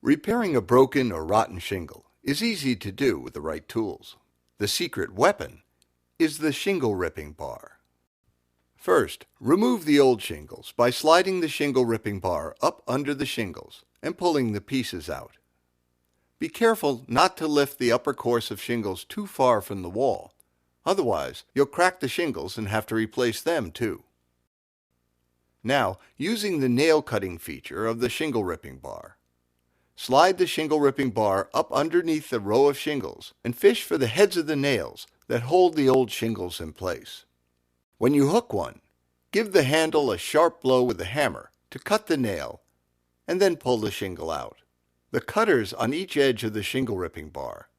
Repairing a broken or rotten shingle is easy to do with the right tools. The secret weapon is the shingle-ripping bar. First, remove the old shingles by sliding the shingle-ripping bar up under the shingles and pulling the pieces out. Be careful not to lift the upper course of shingles too far from the wall. Otherwise, you'll crack the shingles and have to replace them too. Now, using the nail cutting feature of the shingle-ripping bar, slide the shingle-ripping bar up underneath the row of shingles and fish for the heads of the nails that hold the old shingles in place. When you hook one, give the handle a sharp blow with the hammer to cut the nail and then pull the shingle out. The cutters on each edge of the shingle-ripping bar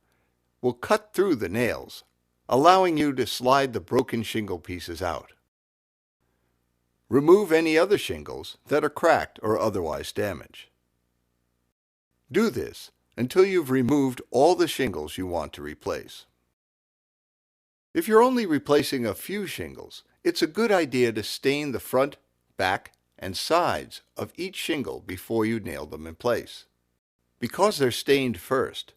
will cut through the nails, allowing you to slide the broken shingle pieces out. Remove any other shingles that are cracked or otherwise damaged. Do this until you've removed all the shingles you want to replace. If you're only replacing a few shingles, it's a good idea to stain the front, back, and sides of each shingle before you nail them in place. Because they're stained first,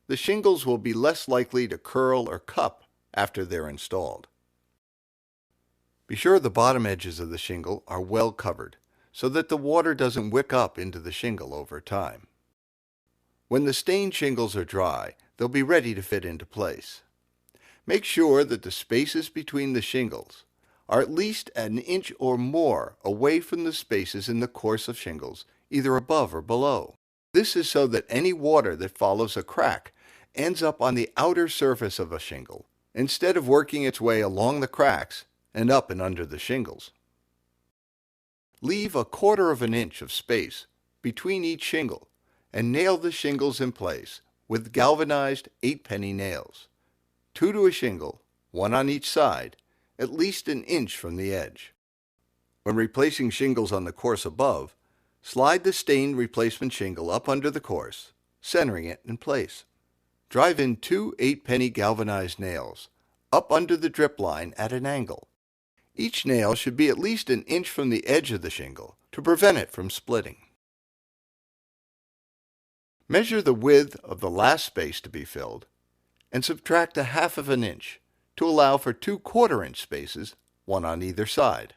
the shingles will be less likely to curl or cup after they're installed. Be sure the bottom edges of the shingle are well covered so that the water doesn't wick up into the shingle over time. When the stained shingles are dry, they'll be ready to fit into place. Make sure that the spaces between the shingles are at least an inch or more away from the spaces in the course of shingles, either above or below. This is so that any water that follows a crack ends up on the outer surface of a shingle, instead of working its way along the cracks and up and under the shingles. Leave 1/4 of an inch of space between each shingle and nail the shingles in place with galvanized 8-penny nails, 2 to a shingle, 1 on each side, at least an inch from the edge. When replacing shingles on the course above, slide the stained replacement shingle up under the course, centering it in place. Drive in 2 8-penny galvanized nails up under the drip line at an angle. Each nail should be at least an inch from the edge of the shingle to prevent it from splitting. Measure the width of the last space to be filled and subtract 1/2 of an inch to allow for 2 1/4-inch spaces, 1 on either side.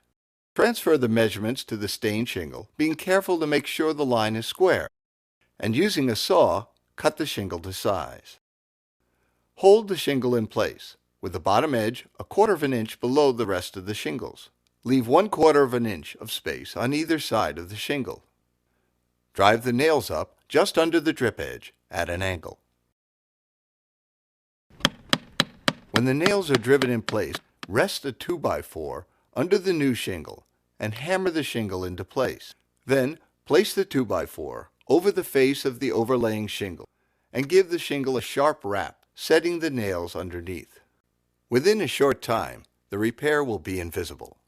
Transfer the measurements to the stained shingle, being careful to make sure the line is square, and using a saw, cut the shingle to size. Hold the shingle in place, with the bottom edge 1/4 of an inch below the rest of the shingles. Leave 1/4 of an inch of space on either side of the shingle. Drive the nails up just under the drip edge at an angle. When the nails are driven in place, rest a 2x4 under the new shingle and hammer the shingle into place. Then place the 2x4 over the face of the overlaying shingle and give the shingle a sharp rap, setting the nails underneath. Within a short time, the repair will be invisible.